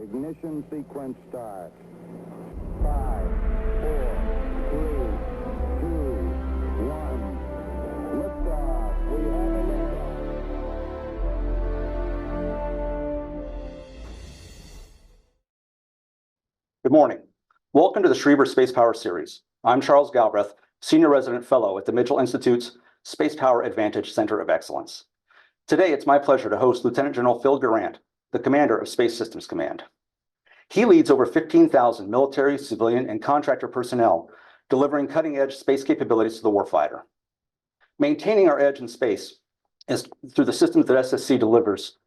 Ignition sequence start. 5, 4, 3, 2, 1. Liftoff. We have a liftoff. Good morning. Welcome to the Schriever Spacepower series. I'm Charles Galbraith, Senior Resident Fellow at the Mitchell Institute's Spacepower Advantage Center of Excellence. Today, it's my pleasure to host Lieutenant General Phil Garrant, the Commander of Space Systems Command. He leads over 15,000 military, civilian, and contractor personnel, delivering cutting-edge space capabilities to the warfighter. Maintaining our edge in space through the systems that SSC delivers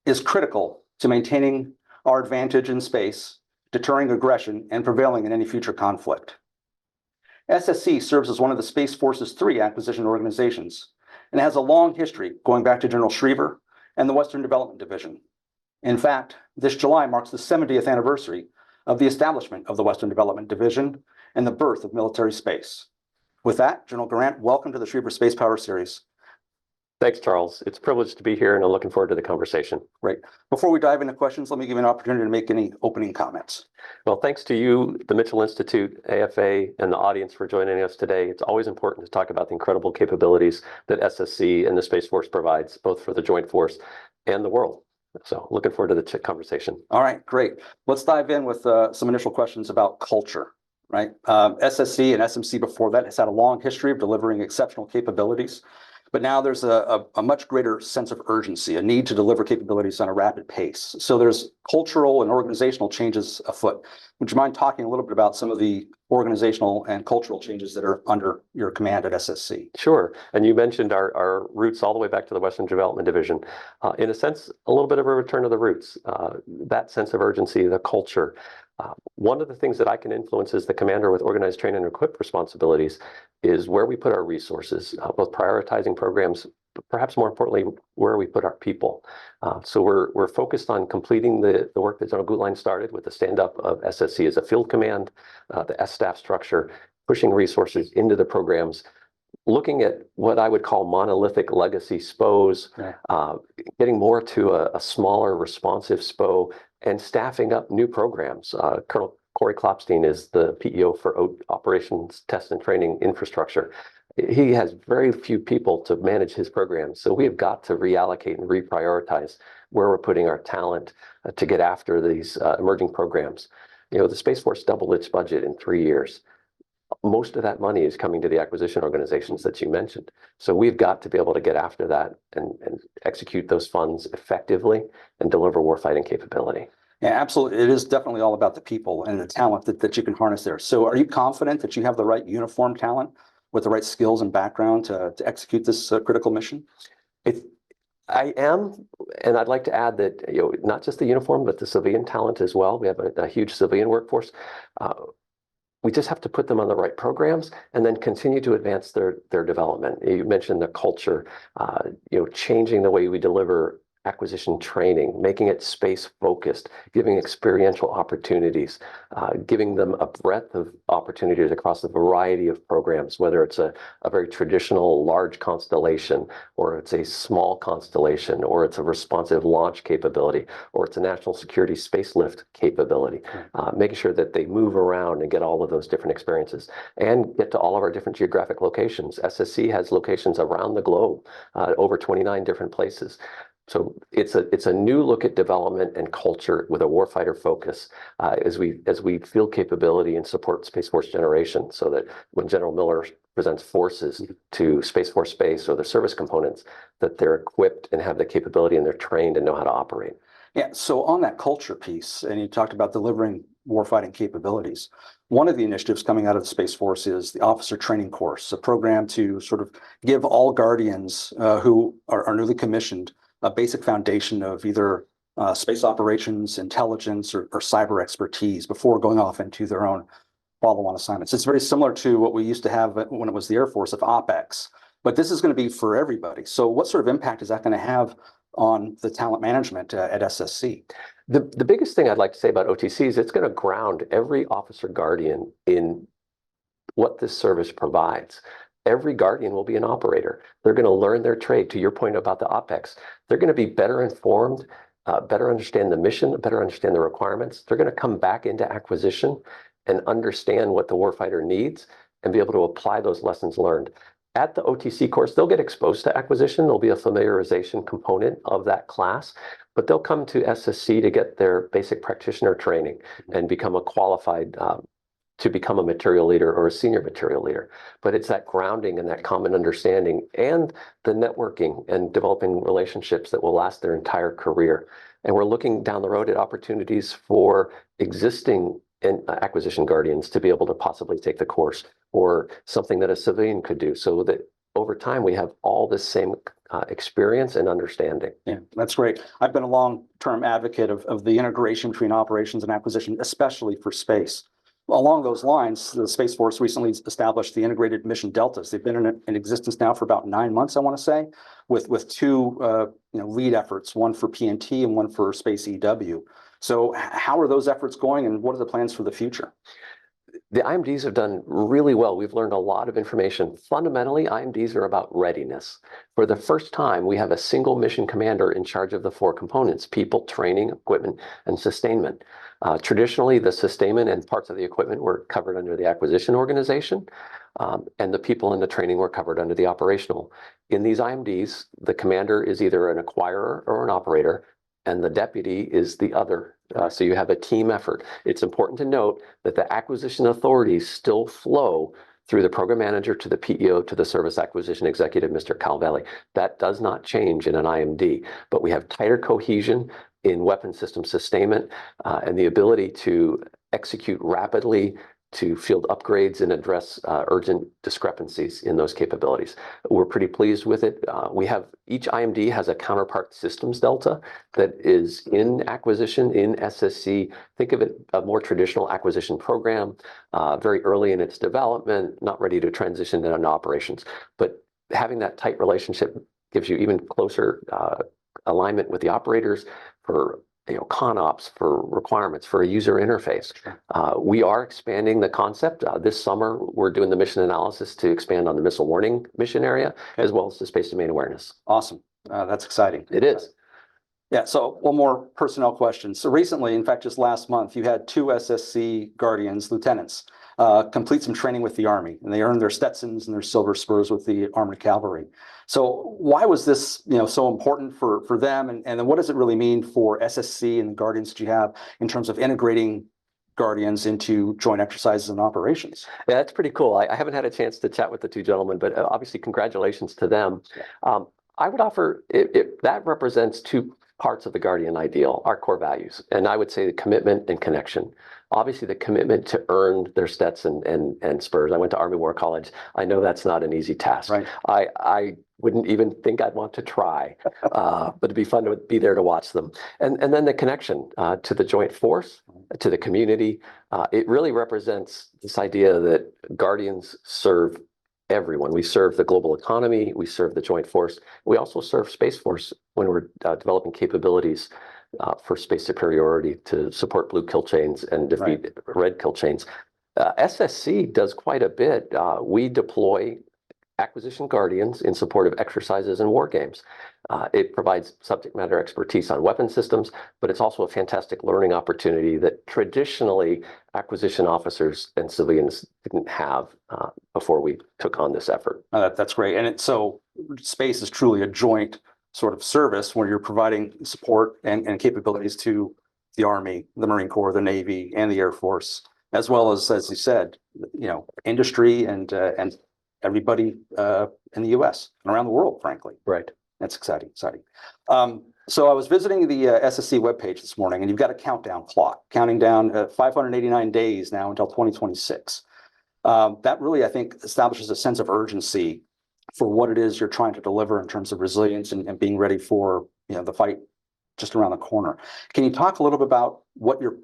is critical to maintaining our advantage in space, deterring aggression, and prevailing in any future conflict. SSC serves as one of the Space Force's 3 acquisition organizations and has a long history going back to General Schriever and the Western Development Division. In fact, this July marks the 70th anniversary of the establishment of the Western Development Division and the birth of military space. With that, General Garrant, welcome to the Schriever Spacepower series. Thanks, Charles. It's a privilege to be here, and I'm looking forward to the conversation. Great. Before we dive into questions, let me give you an opportunity to make any opening comments. Well, thanks to you, the Mitchell Institute, AFA, and the audience for joining us today. It's always important to talk about the incredible capabilities that SSC and the Space Force provides, both for the Joint Force and the world. So looking forward to the conversation. All right, great. Let's dive in with some initial questions about culture, right? SSC and SMC before that has had a long history of delivering exceptional capabilities. But now there's a much greater sense of urgency, a need to deliver capabilities on a rapid pace. So there's cultural and organizational changes afoot. Would you mind talking a little bit about some of the organizational and cultural changes that are under your command at SSC? Sure. And you mentioned our roots all the way back to the Western Development Division. In a sense, a little bit of a return to the roots, that sense of urgency, the culture. One of the things that I can influence as the commander with organized training and equip responsibilities is where we put our resources, both prioritizing programs, but perhaps more importantly, where we put our people. So we're focused on completing the work that General Gutlein started with the stand-up of SSC as a field command, the S-staff structure, pushing resources into the programs, looking at what I would call monolithic legacy SPOs, getting more to a smaller responsive SPO, and staffing up new programs. Colonel Corey Klopstein is the PEO for Operations, Test, and Training Infrastructure. He has very few people to manage his programs, so we've got to reallocate and reprioritize where we're putting our talent to get after these emerging programs. You know, the Space Force doubled its budget in 3 years. Most of that money is coming to the acquisition organizations that you mentioned. So we've got to be able to get after that and execute those funds effectively and deliver warfighting capability. Yeah, absolutely. It is definitely all about the people and the talent that you can harness there. So are you confident that you have the right uniform talent with the right skills and background to execute this critical mission? I am, and I'd like to add that not just the uniform, but the civilian talent as well. We have a huge civilian workforce. We just have to put them on the right programs and then continue to advance their development. You mentioned the culture, changing the way we deliver acquisition training, making it space focused, giving experiential opportunities, giving them a breadth of opportunities across a variety of programs, whether it's a very traditional large constellation, or it's a small constellation, or it's a responsive launch capability, or it's a national security space lift capability, making sure that they move around and get all of those different experiences and get to all of our different geographic locations. SSC has locations around the globe, over 29 different places. So it's a new look at development and culture with a warfighter focus as we field capability and support Space Force generation, so that when General Miller presents forces to Space Force Base or the service components, that they're equipped and have the capability and they're trained and know how to operate. Yeah, so on that culture piece, and you talked about delivering warfighting capabilities, one of the initiatives coming out of the Space Force is the Officer Training Course, a program to sort of give all Guardians who are newly commissioned a basic foundation of either space operations, intelligence, or cyber expertise before going off into their own follow-on assignments. It's very similar to what we used to have when it was the Air Force of OPEX, but this is going to be for everybody. So what sort of impact is that going to have on the talent management at SSC? The biggest thing I'd like to say about OTC is it's going to ground every officer guardian in what this service provides. Every Guardian will be an operator. They're going to learn their trade. To your point about the OPEX, they're going to be better informed better understand the mission, better understand the requirements. They're going to come back into acquisition and understand what the warfighter needs and be able to apply those lessons learned. At the OTC course, they'll get exposed to acquisition. There'll be a familiarization component of that class, but they'll come to SSC to get their basic practitioner training and become a qualified to become a material leader or a senior material leader. But it's that grounding and that common understanding and the networking and developing relationships that will last their entire career. And we're looking down the road at opportunities for existing acquisition guardians to be able to possibly take the course, or something that a civilian could do, so that over time we have all the same experience and understanding. Yeah, that's great. I've been a long-term advocate of the integration between operations and acquisition, especially for space. Along those lines, the Space Force recently established the integrated mission deltas. They've been in existence now for about 9 months, I want to say, with two lead efforts, one for PNT and one for Space EW. So how are those efforts going, and what are the plans for the future? The IMDs have done really well. We've learned a lot of information. Fundamentally, IMDs are about readiness. For the first time, we have a single mission commander in charge of the 4 components: people, training, equipment, and sustainment. Traditionally, the sustainment and parts of the equipment were covered under the acquisition organization, and the people and the training were covered under the operational. In these IMDs, the commander is either an acquirer or an operator, and the deputy is the other. So you have a team effort. It's important to note that the acquisition authorities still flow through the program manager to the PEO to the service acquisition executive, Mr. Calvelli. That does not change in an IMD, but we have tighter cohesion in weapon system sustainment and the ability to execute rapidly, to field upgrades and address urgent discrepancies in those capabilities. We're pretty pleased with it. Each IMD has a counterpart systems delta that is in acquisition, in SSC. Think of it a more traditional acquisition program, very early in its development, not ready to transition into operations. But having that tight relationship gives you even closer alignment with the operators for ConOps, for requirements, for a user interface. We are expanding the concept. This summer, we're doing the mission analysis to expand on the missile warning mission area, as well as the space domain awareness. Awesome. That's exciting. It is. Yeah, so one more personnel question. So recently, in fact, just last month, you had 2 SSC Guardians, lieutenants, complete some training with the Army, and they earned their Stetsons and their silver spurs with the Armored Cavalry. So why was this, so important for them, and then what does it really mean for SSC and the Guardians that you have in terms of integrating Guardians into joint exercises and operations? Yeah, that's pretty cool. I haven't had a chance to chat with the 2 gentlemen, but obviously congratulations to them. I would offer that represents 2 parts of the Guardian ideal, our core values. And I would say the commitment and connection. Obviously, the commitment to earn their Stetson and spurs. I went to Army War College. I know that's not an easy task. Right. I wouldn't even think I'd want to try, but it'd be fun to be there to watch them. And then the connection to the joint force, to the community. It really represents this idea that Guardians serve everyone. We serve the global economy, we serve the joint force. We also serve Space Force when we're developing capabilities for space superiority to support blue kill chains and defeat red kill chains. SSC does quite a bit. We deploy acquisition Guardians in support of exercises and war games. It provides subject matter expertise on weapon systems, but it's also a fantastic learning opportunity that traditionally acquisition officers and civilians didn't have before we took on this effort. That's great. And so space is truly a joint sort of service where you're providing support and capabilities to the Army, the Marine Corps, the Navy, and the Air Force, as well as you said, industry and everybody in the U.S. and around the world, frankly. Right. That's exciting. So I was visiting the SSC webpage this morning, and you've got a countdown clock, counting down 589 days now until 2026. That really, I think, establishes a sense of urgency for what it is you're trying to deliver in terms of resilience and being ready for the fight just around the corner. Can you talk a little bit about what your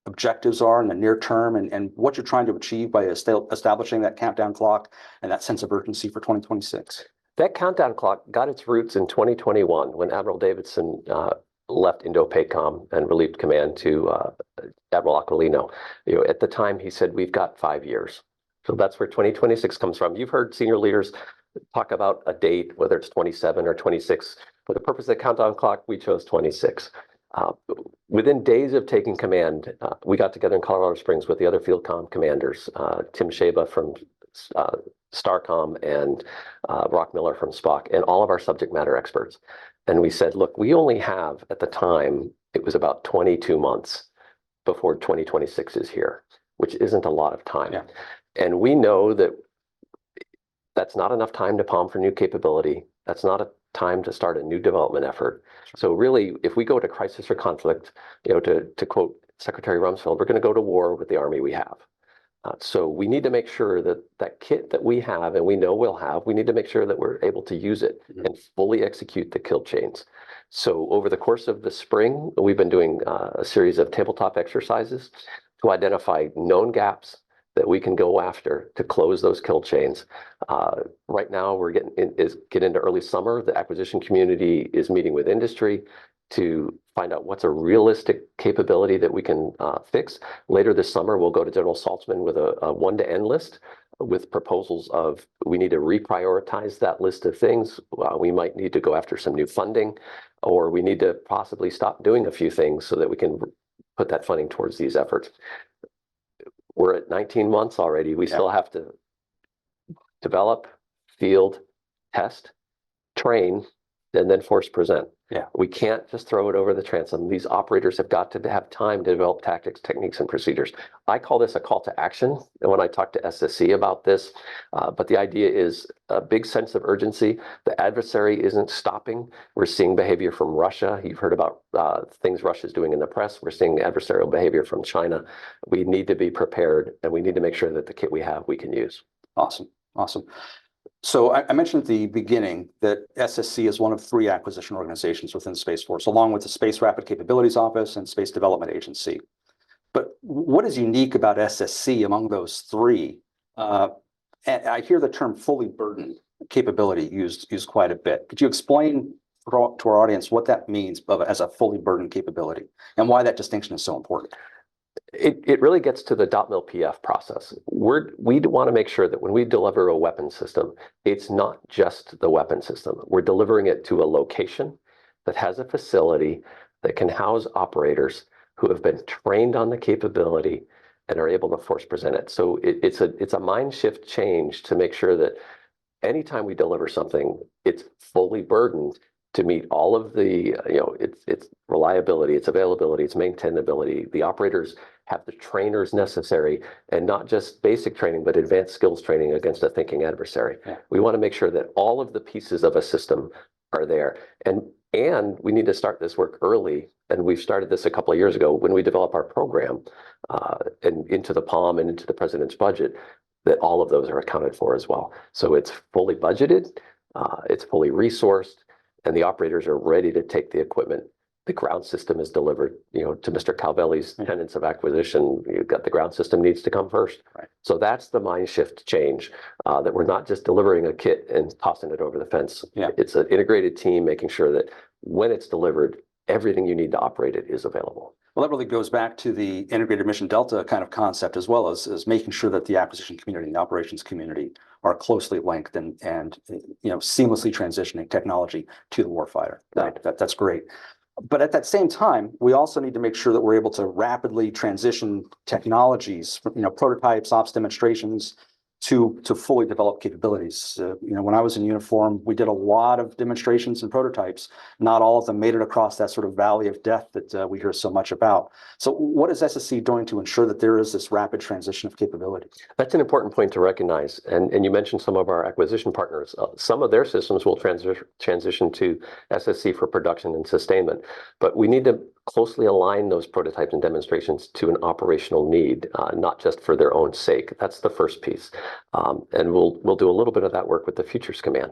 objectives are in the near term and what you're trying to achieve by establishing that countdown clock and that sense of urgency for 2026? That countdown clock got its roots in 2021 when Admiral Davidson left Indo-PACOM and relieved command to Admiral Aquilino. At the time, he said, we've got 5 years. So that's where 2026 comes from. You've heard senior leaders talk about a date, whether it's 27 or 26. For the purpose of the countdown clock, we chose 26. Uh, Within days of taking command, we got together in Colorado Springs with the other field comm commanders, Tim Shaba from Starcom and Rock Miller from Spock, and all of our subject matter experts. And we said, look, we only have, at the time, it was about 22 months before 2026 is here, which isn't a lot of time. Yeah. And we know that that's not enough time to palm for new capability. That's not a time to start a new development effort. So really, if we go to crisis or conflict, to quote Secretary Rumsfeld, we're going to go to war with the Army we have. So we need to make sure that that kit that we have, and we know we'll have, we need to make sure that we're able to use it and fully execute the kill chains. So over the course of the spring, we've been doing a series of tabletop exercises to identify known gaps that we can go after to close those kill chains. Right now, we're getting into early summer. The acquisition community is meeting with industry to find out what's a realistic capability that we can fix. Later this summer, we'll go to General Saltzman with a 1 to N list with proposals of we need to reprioritize that list of things. We might need to go after some new funding, or we need to possibly stop doing a few things so that we can put that funding towards these efforts. We're at 19 months already. We still have to develop, field, test, train, and then force present. Yeah. We can't just throw it over the transom. These operators have got to have time to develop tactics, techniques, and procedures. I call this a call to action. And when I talk to SSC about this, but the idea is a big sense of urgency. The adversary isn't stopping. We're seeing behavior from Russia. You've heard about things Russia's doing in the press. We're seeing adversarial behavior from China. We need to be prepared, and we need to make sure that the kit we have, we can use. Awesome. Awesome. So I mentioned at the beginning that SSC is one of 3 acquisition organizations within the Space Force, along with the Space Rapid Capabilities Office and Space Development Agency. But what is unique about SSC among those 3? And I hear the term fully burdened capability used quite a bit. Could you explain to our audience what that means as a fully burdened capability and why that distinction is so important? It really gets to the .mil PF process. We want to make sure that when we deliver a weapon system, it's not just the weapon system. We're delivering it to a location that has a facility that can house operators who have been trained on the capability and are able to force present it. So it's a mind shift change to make sure that anytime we deliver something, it's fully burdened to meet all of the, its reliability, its availability, its maintainability. The operators have the trainers necessary, and not just basic training, but advanced skills training against a thinking adversary. Yeah. We want to make sure that all of the pieces of a system are there. And we need to start this work early. And we've started this a couple of years ago when we develop our program and into the POM and into the president's budget, that all of those are accounted for as well. So it's fully budgeted, it's fully resourced, and the operators are ready to take the equipment. The ground system is delivered, to Mr. Calvelli's tenets of acquisition. You've got the ground system needs to come first. Right. So that's the mind shift change, that we're not just delivering a kit and tossing it over the fence. Yeah. It's an integrated team making sure that when it's delivered, everything you need to operate it is available. Well, that really goes back to the integrated mission delta kind of concept, as well as making sure that the acquisition community and the operations community are closely linked and seamlessly transitioning technology to the warfighter. Right. That's great. But at that same time, we also need to make sure that we're able to rapidly transition technologies, prototypes, ops demonstrations, to fully develop capabilities. When I was in uniform, we did a lot of demonstrations and prototypes. Not all of them made it across that sort of valley of death that we hear so much about. So what is SSC doing to ensure that there is this rapid transition of capability? That's an important point to recognize. And you mentioned some of our acquisition partners. Some of their systems will transition to SSC for production and sustainment. But we need to closely align those prototypes and demonstrations to an operational need, not just for their own sake. That's the first piece. And we'll do a little bit of that work with the Futures Command.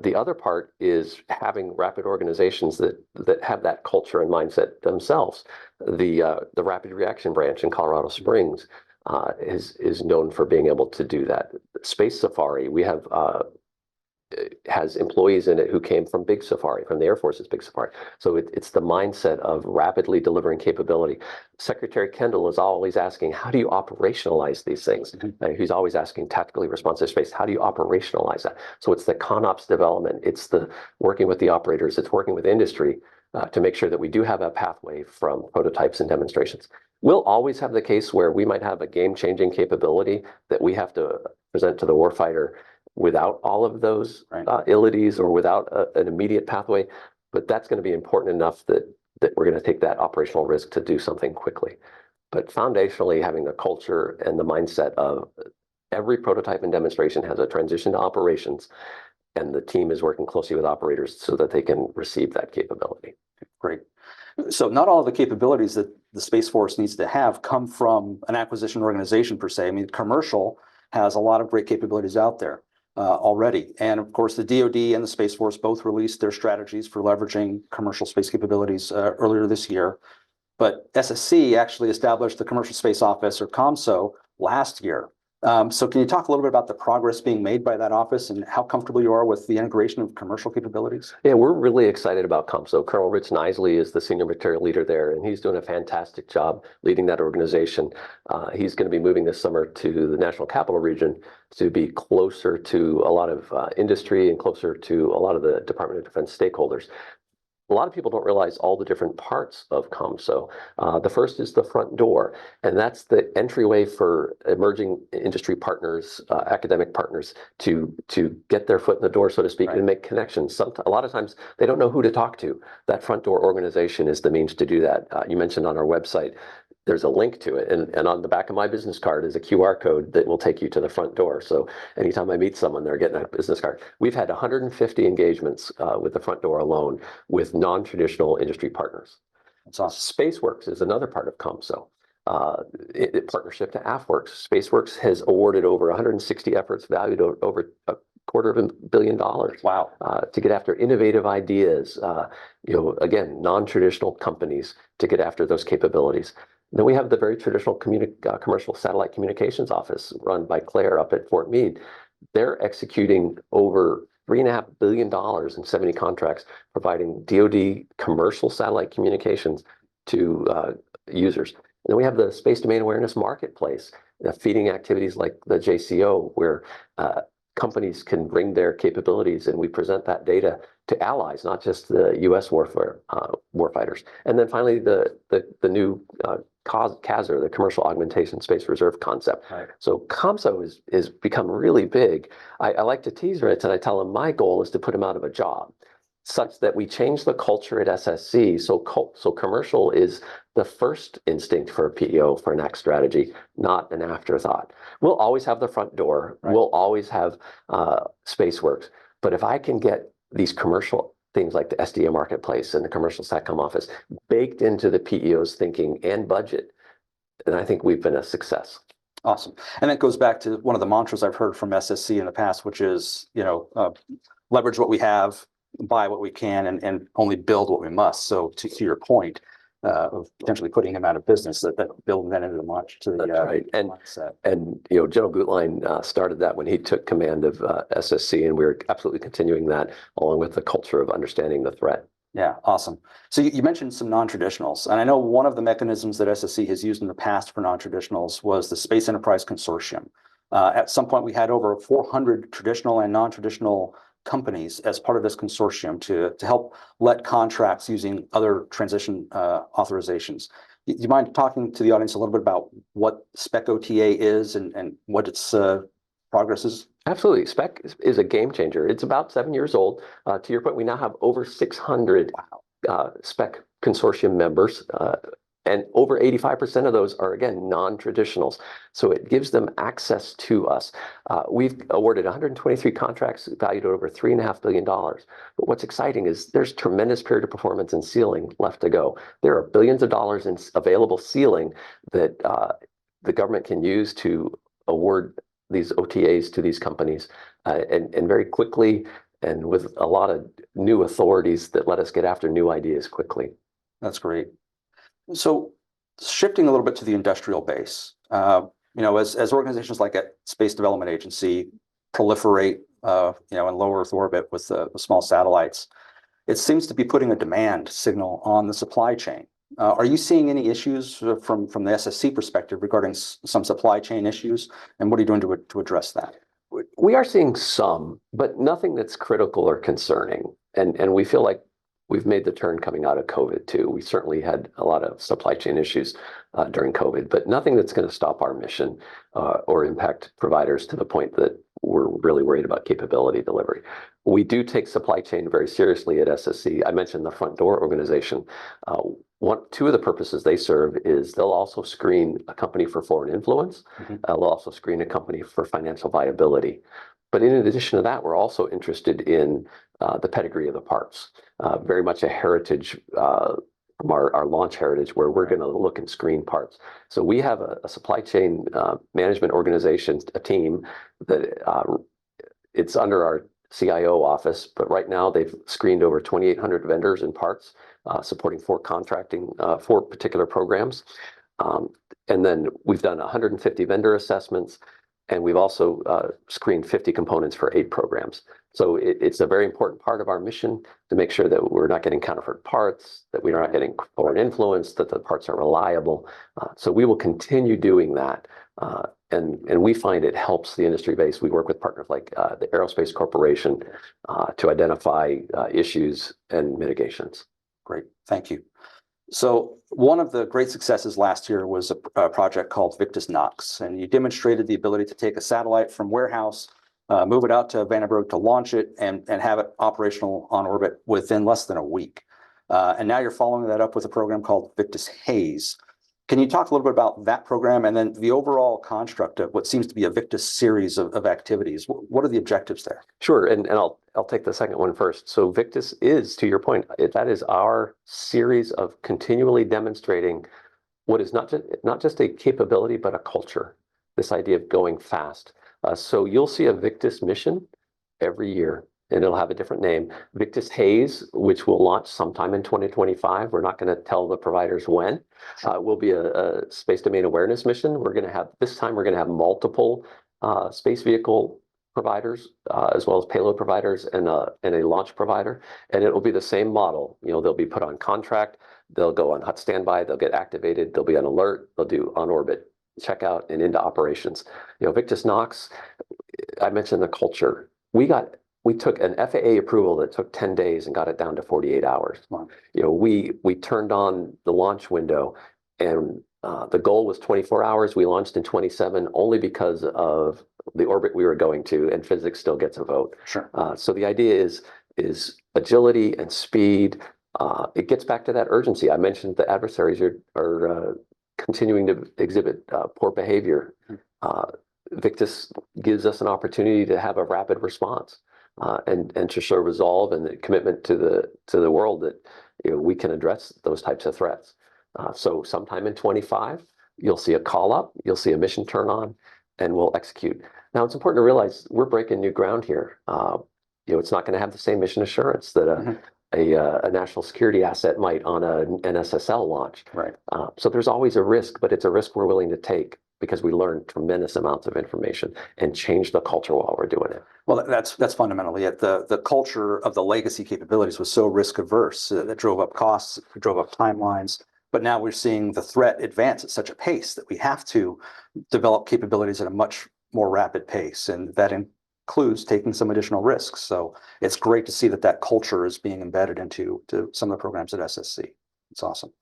The other part is having rapid organizations that have that culture and mindset themselves. The Rapid Reaction Branch in Colorado Springs is known for being able to do that. Space Safari, we have has employees in it who came from Big Safari, from the Air Force's Big Safari. So it's the mindset of rapidly delivering capability. Secretary Kendall is always asking, how do you operationalize these things? He's always asking tactically responsive space, how do you operationalize that? So it's the ConOps development, it's the working with the operators, it's working with industry to make sure that we do have a pathway from prototypes and demonstrations. We'll always have the case where we might have a game-changing capability that we have to present to the warfighter without all of those ilities or without an immediate pathway, but that's going to be important enough that we're going to take that operational risk to do something quickly. But foundationally, having the culture and the mindset of every prototype and demonstration has a transition to operations, and the team is working closely with operators so that they can receive that capability. Great. So not all of the capabilities that the Space Force needs to have come from an acquisition organization per se. I mean, commercial has a lot of great capabilities out there already. And of course, the DoD and the Space Force both released their strategies for leveraging commercial space capabilities earlier this year. But SSC actually established the Commercial Space Office, or COMSO, last year. So can you talk a little bit about the progress being made by that office and how comfortable you are with the integration of commercial capabilities? Yeah, we're really excited about COMSO. Colonel Rich Nisley is the senior material leader there, and he's doing a fantastic job leading that organization. He's going to be moving this summer to the National Capital Region to be closer to a lot of industry and closer to a lot of the Department of Defense stakeholders. A lot of people don't realize all the different parts of COMSO. The first is the front door, and that's the entryway for emerging industry partners, academic partners, to get their foot in the door, so to speak, and make connections. A lot of times they don't know who to talk to. That front door organization is the means to do that. You mentioned on our website, there's a link to it, and on the back of my business card is a QR code that will take you to the front door. So anytime I meet someone, they're getting a business card. We've had 150 engagements with the front door alone with non-traditional industry partners. That's awesome. SpaceWorks is another part of COMSO. Partnership to AFWorks. SpaceWorks has awarded over 160 efforts valued over $250 million. Wow. To get after innovative ideas, again, non-traditional companies to get after those capabilities. Then we have the very traditional commercial satellite communications office run by Claire up at Fort Meade. They're executing over $3.5 billion in 70 contracts, providing DoD commercial satellite communications to users. And then we have the Space Domain Awareness Marketplace, feeding activities like the JCO, where companies can bring their capabilities, and we present that data to allies, not just the U.S. warfighters. And then finally, the new CASR, the Commercial Augmentation Space Reserve concept. Right. So COMSO is become really big. I like to tease Rich, and I tell him my goal is to put him out of a job, such that we change the culture at SSC. So commercial is the first instinct for a PEO, for an act strategy, not an afterthought. We'll always have the front door. Right. We'll always have SpaceWorks. But if I can get these commercial things like the SDA Marketplace and the Commercial SATCOM Office baked into the PEO's thinking and budget, then I think we've been a success. Awesome. And that goes back to one of the mantras I've heard from SSC in the past, which is, leverage what we have, buy what we can, and only build what we must. So to your point of potentially putting him out of business, that building that into the right. mindset. And General Gutlein started that when he took command of SSC, and we're absolutely continuing that along with the culture of understanding the threat. Yeah, awesome. So you mentioned some non-traditionals, and I know one of the mechanisms that SSC has used in the past for non-traditionals was the Space Enterprise Consortium. At some point, we had over 400 traditional and non-traditional companies as part of this consortium to help let contracts using other transition authorizations. Do you mind talking to the audience a little bit about what Spec OTA is and what its progress is? Absolutely. Spec is a game changer. It's about 7 years old. To your point, we now have over 600 Spec consortium members, and over 85% of those are, again, non-traditionals. So it gives them access to us. We've awarded 123 contracts valued at over $3.5 billion. But what's exciting is there's tremendous period of performance and ceiling left to go. There are billions of dollars in available ceiling that the government can use to award these OTAs to these companies, and very quickly, and with a lot of new authorities that let us get after new ideas quickly. That's great. So shifting a little bit to the industrial base, as organizations like a Space Development Agency proliferate, in low Earth orbit with small satellites, it seems to be putting a demand signal on the supply chain. Are you seeing any issues from the SSC perspective regarding some supply chain issues, and what are you doing to address that? We are seeing some, but nothing that's critical or concerning. And we feel like We've made the turn coming out of COVID too. We certainly had a lot of supply chain issues during COVID, but nothing that's going to stop our mission or impact providers to the point that we're really worried about capability delivery. We do take supply chain very seriously at SSC. I mentioned the front door organization. Two of the purposes they serve is they'll also screen a company for foreign influence. They'll also screen a company for financial viability. But in addition to that, we're also interested in the pedigree of the parts. Very much a heritage from our launch heritage, where we're going to look and screen parts. So we have a supply chain management organization, a team that it's under our CIO office, but right now they've screened over 2,800 vendors and parts, supporting four particular programs. And then we've done 150 vendor assessments, and we've also screened 50 components for 8 programs. So it's a very important part of our mission to make sure that we're not getting counterfeit parts, that we're not getting foreign influence, that the parts are reliable. So we will continue doing that. And we find it helps the industry base. We work with partners like the Aerospace Corporation to identify issues and mitigations. Great, thank you. So one of the great successes last year was a project called Victus Nox, and you demonstrated the ability to take a satellite from warehouse, move it out to Vandenberg to launch it and have it operational on orbit within less than a week. And now you're following that up with a program called Victus Haze. Can you talk a little bit about that program and then the overall construct of what seems to be a Victus series of activities? What are the objectives there? Sure, and I'll take the second one first. So Victus is, to your point, that is our series of continually demonstrating what is not just a capability, but a culture, this idea of going fast. So you'll see a Victus mission every year, and it'll have a different name. Victus Haze, which will launch sometime in 2025. We're not going to tell the providers when. Will be a space domain awareness mission. This time we're going to have multiple space vehicle providers, as well as payload providers and a launch provider. And it will be the same model. They'll be put on contract, they'll go on hot standby, they'll get activated, they'll be on alert, they'll do on-orbit checkout and into operations. Victus Nox, I mentioned the culture. We took an FAA approval that took 10 days and got it down to 48 hours. Wow. We turned on the launch window, and the goal was 24 hours. We launched in 27 only because of the orbit we were going to, and physics still gets a vote. Sure. So the idea is agility and speed. It gets back to that urgency. I mentioned the adversaries are continuing to exhibit poor behavior. Victus gives us an opportunity to have a rapid response. And to show resolve and the commitment to the world that we can address those types of threats. So sometime in 25, you'll see a call up, you'll see a mission turn on, and we'll execute. Now it's important to realize we're breaking new ground here. It's not going to have the same mission assurance that a national security asset might on an SSL launch. Right. So there's always a risk, but it's a risk we're willing to take because we learn tremendous amounts of information and change the culture while we're doing it. Well, that's fundamentally it. The culture of the legacy capabilities was so risk averse that drove up costs, drove up timelines. But now we're seeing the threat advance at such a pace that we have to develop capabilities at a much more rapid pace, and that includes taking some additional risks. So it's great to see that culture is being embedded into some of the programs at SSC. It's awesome.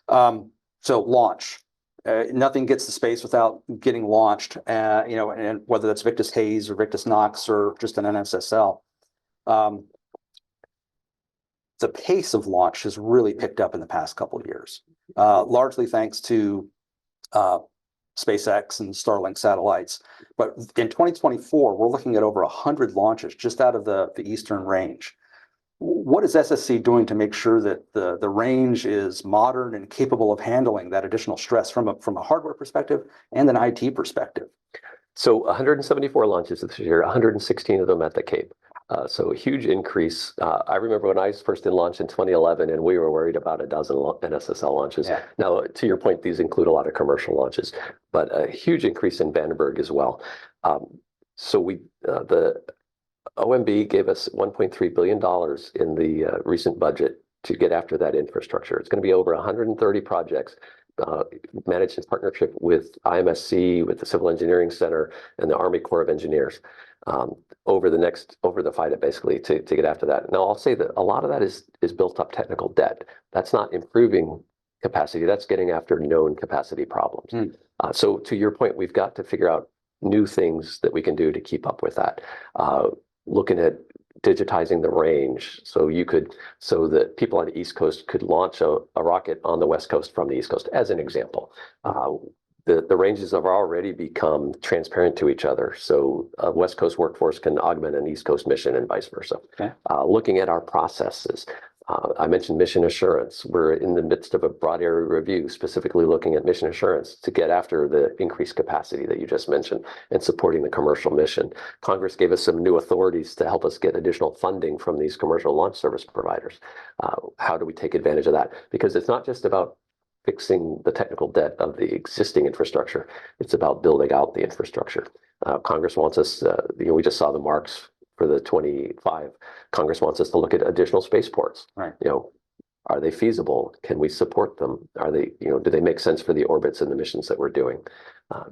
So launch. Nothing gets to space without getting launched, and whether that's Victus Haze or Victus Nox or just an NSSL. The pace of launch has really picked up in the past couple of years, largely thanks to SpaceX and Starlink satellites. But in 2024, we're looking at over 100 launches just out of the eastern range. What is SSC doing to make sure that the range is modern and capable of handling that additional stress from a hardware perspective and an IT perspective? So 174 launches this year, 116 of them at the Cape. So a huge increase. I remember when I was first in launch in 2011, and we were worried about a dozen NSSL launches. Yeah. Now, to your point, these include a lot of commercial launches, but a huge increase in Vandenberg as well. So the OMB gave us $1.3 billion in the recent budget to get after that infrastructure. It's going to be over 130 projects managed in partnership with IMSC, with the Civil Engineering Center, and the Army Corps of Engineers. over the fight basically to get after that. Now I'll say that a lot of that is built up technical debt. That's not improving capacity. That's getting after known capacity problems. So to your point, we've got to figure out new things that we can do to keep up with that. Looking at digitizing the range so that people on the East Coast could launch a rocket on the West Coast from the East Coast, as an example. The ranges have already become transparent to each other, so a West Coast workforce can augment an East Coast mission and vice versa. Okay. Looking at our processes, I mentioned mission assurance. We're in the midst of a broad area review, specifically looking at mission assurance to get after the increased capacity that you just mentioned and supporting the commercial mission. Congress gave us some new authorities to help us get additional funding from these commercial launch service providers. How do we take advantage of that? Because it's not just about fixing the technical debt of the existing infrastructure. It's about building out the infrastructure. Congress wants us, we just saw the marks for the 25. Congress wants us to look at additional spaceports. Right. Are they feasible? Can we support them? Are they, do they make sense for the orbits and the missions that we're doing?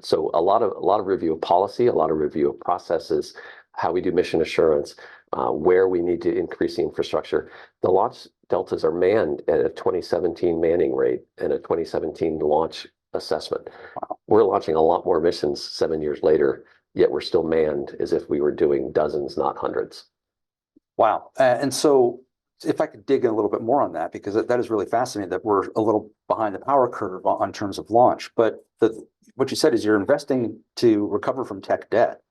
So a lot of review of policy, a lot of review of processes, how we do mission assurance, where we need to increase the infrastructure. The launch deltas are manned at a 2017 manning rate and a 2017 launch assessment. Wow. We're launching a lot more missions 7 years later, yet we're still manned as if we were doing dozens, not hundreds. Wow. And so if I could dig in a little bit more on that, because that is really fascinating that we're a little behind the power curve on terms of launch. But what you said is you're investing to recover from tech debt.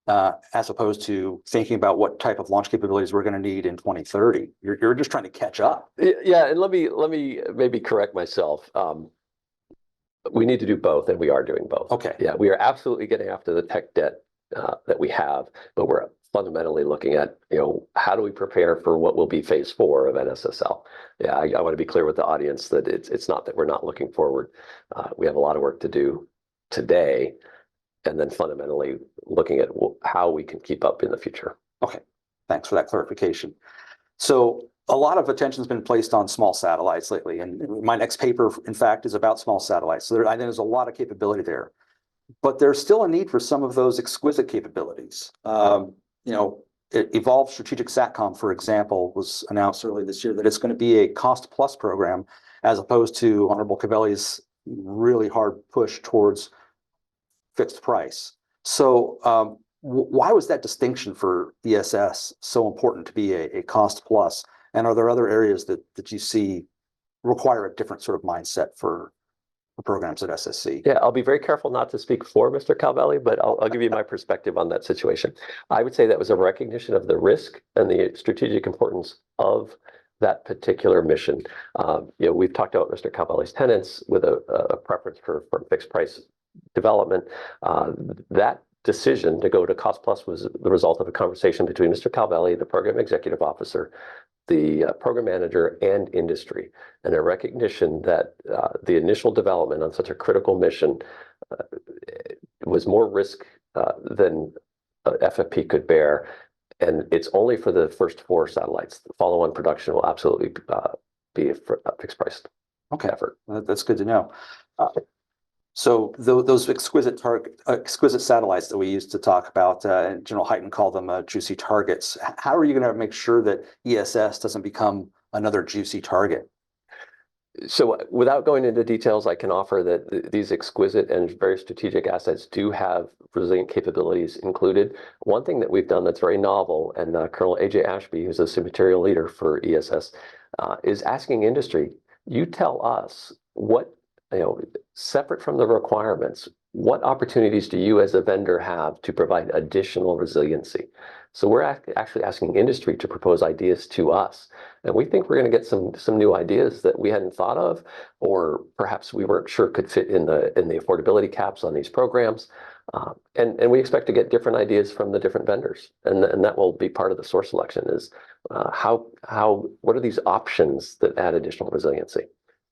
As opposed to thinking about what type of launch capabilities we're going to need in 2030. You're just trying to catch up. Yeah, and let me maybe correct myself. We need to do both, and we are doing both. Okay. Yeah, we are absolutely getting after the tech debt that we have, but we're fundamentally looking at, how do we prepare for what will be phase 4 of NSSL? Yeah, I want to be clear with the audience that it's not that we're not looking forward. We have a lot of work to do today, and then fundamentally looking at how we can keep up in the future. Okay, thanks for that clarification. So a lot of attention has been placed on small satellites lately, and my next paper, in fact, is about small satellites. So I think there's a lot of capability there, but there's still a need for some of those exquisite capabilities. Evolved Strategic Satcom, for example, was announced earlier this year that it's going to be a cost-plus program, as opposed to Honorable Cabelli's really hard push towards fixed price. So why was that distinction for ESS so important to be a cost plus? And are there other areas that you see require a different sort of mindset for programs at SSC? Yeah, I'll be very careful not to speak for Mr. Calvelli, but I'll give you my perspective on that situation. I would say that was a recognition of the risk and the strategic importance of that particular mission. We've talked about Mr. Calvelli's tenants with a preference for fixed price development. That decision to go to cost plus was the result of a conversation between Mr. Calvelli, the program executive officer, the program manager, and industry, and a recognition that the initial development on such a critical mission was more risk than FFP could bear. And it's only for the first 4 satellites. The follow-on production will absolutely be a fixed price effort. That's good to know. So those exquisite satellites that we used to talk about, and General Hyten called them juicy targets. How are you going to make sure that ESS doesn't become another juicy target? So without going into details, I can offer that these exquisite and very strategic assets do have resilient capabilities included. One thing that we've done that's very novel, and Colonel A.J. Ashby, who's a material leader for ESS, is asking industry, you tell us what, separate from the requirements, what opportunities do you as a vendor have to provide additional resiliency? So we're actually asking industry to propose ideas to us. And we think we're going to get some new ideas that we hadn't thought of, or perhaps we weren't sure could fit in the affordability caps on these programs. And we expect to get different ideas from the different vendors. And that will be part of the source selection is what are these options that add additional resiliency?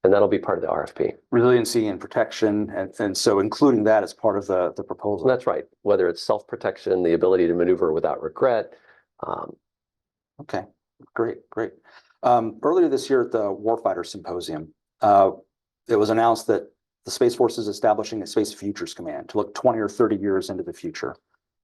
And that'll be part of the RFP. Resiliency and protection, and so including that as part of the proposal. That's right. Whether it's self-protection, the ability to maneuver without regret. Okay, great. Earlier this year at the Warfighter Symposium, it was announced that the Space Force is establishing a Space Futures Command to look 20 or 30 years into the future.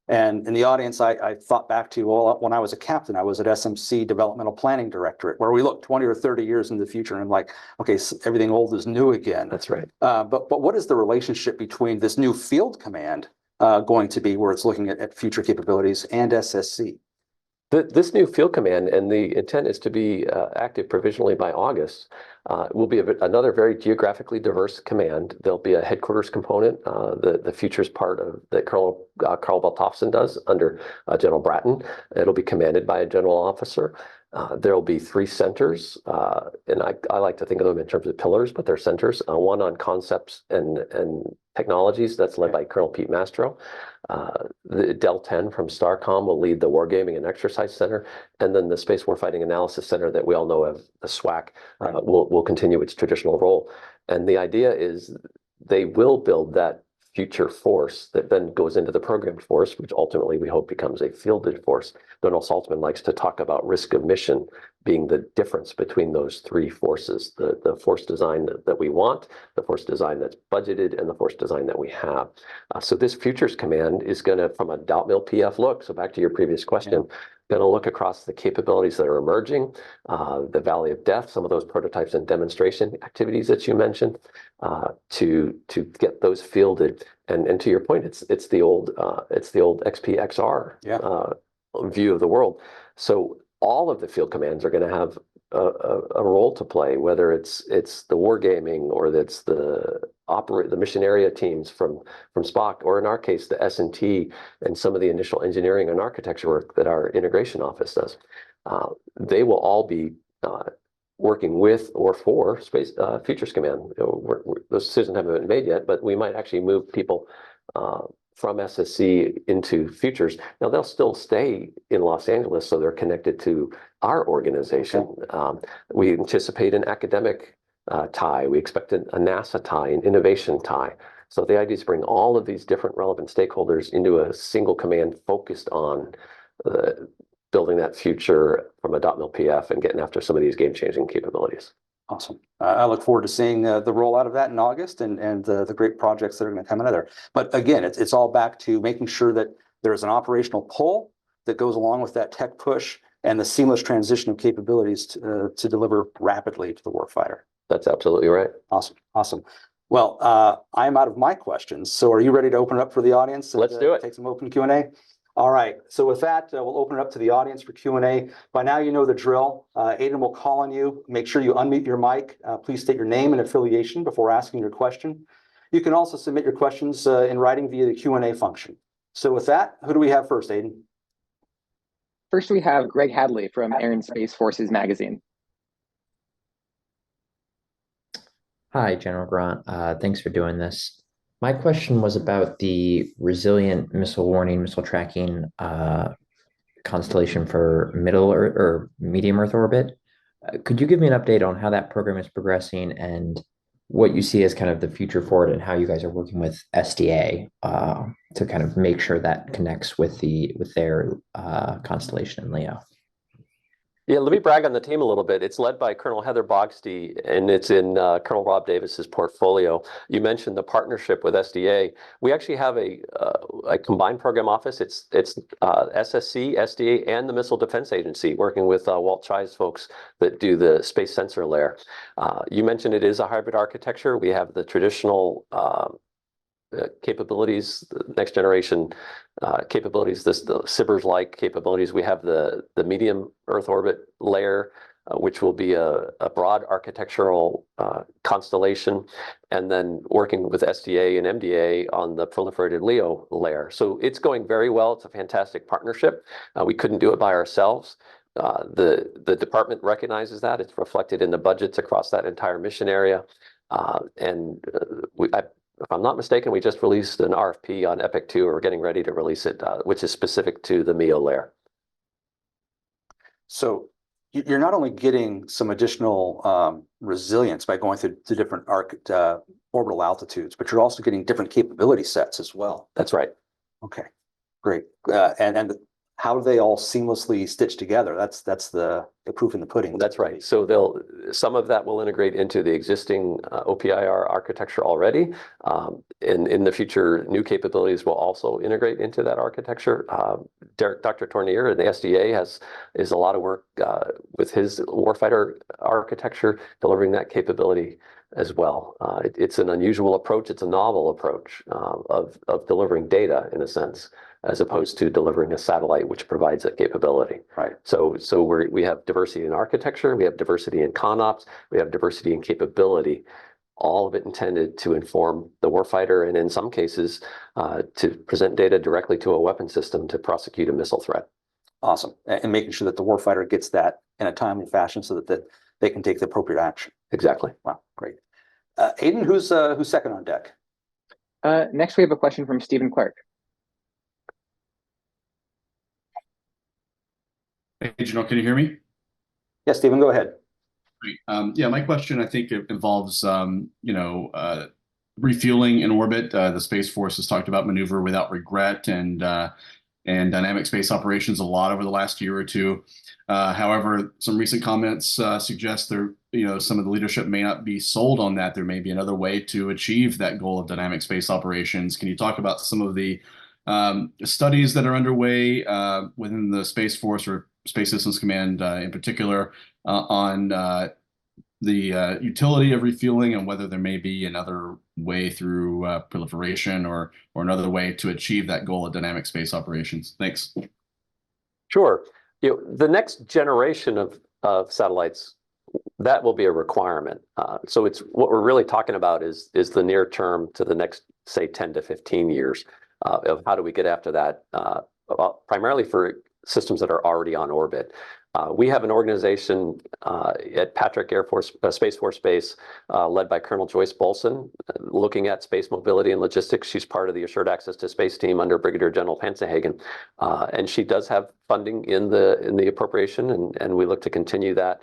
And in the audience, I thought back to, well, when I was a captain, I was at SMC Developmental Planning Directorate, where we look 20 or 30 years into the future, and I'm like, okay, so everything old is new again. That's right. But what is the relationship between this new field command going to be, where it's looking at future capabilities, and SSC? This new field command, and the intent is to be active provisionally by August, will be another very geographically diverse command. There'll be a headquarters component, the futures part of that Colonel Carl Baltofsen does under General Bratton. It'll be commanded by a general officer. There'll be 3 centers, and I like to think of them in terms of pillars, but they're centers. One on concepts and technologies, that's led by Colonel Pete Mastro. The Del 10 from STARCOM will lead the Wargaming and Exercise Center, and then the Space Warfighting Analysis Center that we all know of, the SWAC, will continue its traditional role. And the idea is they will build that future force that then goes into the programmed force, which ultimately we hope becomes a fielded force. Donald Saltzman likes to talk about risk of mission being the difference between those 3 forces, the force design that we want, the force design that's budgeted, and the force design that we have. So this Futures Command is going to, from a Doubtmill PF look, so back to your previous question, going to look across the capabilities that are emerging, the Valley of Death, some of those prototypes and demonstration activities that you mentioned, to get those fielded. And to your point, it's the old XPXR view of the world. So all of the field commands are going to have a role to play, whether it's the wargaming, or that's the mission area teams from Spock, or in our case the S&T and some of the initial engineering and architecture work that our integration office does. They will all be working with or for Space Futures Command. Those decisions haven't been made yet, but we might actually move people from SSC into Futures. Now they'll still stay in Los Angeles, so they're connected to our organization. We anticipate an academic tie. We expect a NASA tie, an innovation tie. So the idea is to bring all of these different relevant stakeholders into a single command focused on building that future from a .mil PF and getting after some of these game-changing capabilities. Awesome. I look forward to seeing the rollout of that in August, and the great projects that are going to come out of there. But again, it's all back to making sure that there is an operational pull that goes along with that tech push and the seamless transition of capabilities to deliver rapidly to the warfighter. That's absolutely right. Awesome. Awesome. Well, I'm out of my questions. So are you ready to open it up for the audience? Let's do it. Take some open Q&A. All right. So with that, we'll open it up to the audience for Q&A. By now, you know the drill. Aidan will call on you. Make sure you unmute your mic. Please state your name and affiliation before asking your question. You can also submit your questions in writing via the Q&A function. So with that, who do we have first, Aidan? First, we have Greg Hadley from Air and Space Forces magazine. Hi, General Grant. Thanks for doing this. My question was about the resilient missile warning, missile tracking constellation for middle or medium Earth orbit. Could you give me an update on how that program is progressing and what you see as kind of the future for it, and how you guys are working with SDA to kind of make sure that connects with their constellation in LEO? Yeah, let me brag on the team a little bit. It's led by Colonel Heather Bogsty, and it's in Colonel Rob Davis's portfolio. You mentioned the partnership with SDA. We actually have a combined program office. It's SSC, SDA, and the Missile Defense Agency, working with Walt Chai's folks that do the space sensor layer. You mentioned it is a hybrid architecture. We have the traditional capabilities, the next generation capabilities, the SBIRS-like capabilities. We have the medium Earth orbit layer, which will be a broad architectural constellation, and then working with SDA and MDA on the proliferated LEO layer. So it's going very well. It's a fantastic partnership. We couldn't do it by ourselves. The department recognizes that. It's reflected in the budgets across that entire mission area. If I'm not mistaken, we just released an RFP on Epic 2. We're getting ready to release it, which is specific to the MEO layer. So you're not only getting some additional resilience by going through the different orbital altitudes, but you're also getting different capability sets as well. That's right. Okay, great. how do they all seamlessly stitch together? That's the proof in the pudding. That's right. So some of that will integrate into the existing OPIR architecture already. In the future, new capabilities will also integrate into that architecture. Dr. Tournier and the SDA is a lot of work with his warfighter architecture, delivering that capability as well. It's an unusual approach. It's a novel approach of delivering data in a sense, as opposed to delivering a satellite which provides that capability. Right. So we have diversity in architecture, we have diversity in ConOps, we have diversity in capability, all of it intended to inform the warfighter and in some cases to present data directly to a weapon system to prosecute a missile threat. Awesome. And making sure that the warfighter gets that in a timely fashion so that they can take the appropriate action. Exactly. Wow, great. Aiden, who's second on deck? Next, we have a question from Stephen Clark. Hey, General, can you hear me? Yes, Stephen, go ahead. Great. Yeah, my question, I think it involves, refueling in orbit. The Space Force has talked about maneuver without regret and dynamic space operations a lot over the last year or two. However, some recent comments suggest some of the leadership may not be sold on that. There may be another way to achieve that goal of dynamic space operations. Can you talk about some of the studies that are underway within the Space Force or Space Systems Command in particular on the utility of refueling and whether there may be another way through proliferation or another way to achieve that goal of dynamic space operations? Thanks. Sure. The next generation of satellites, that will be a requirement. So it's what we're really talking about is the near term to the next, say, 10 to 15 years of how do we get after that, primarily for systems that are already on orbit. We have an organization at Patrick Space Force Base led by Colonel Joyce Bolson looking at space mobility and logistics. She's part of the Assured Access to Space team under Brigadier General Pansahagen. And she does have funding in the appropriation, and we look to continue that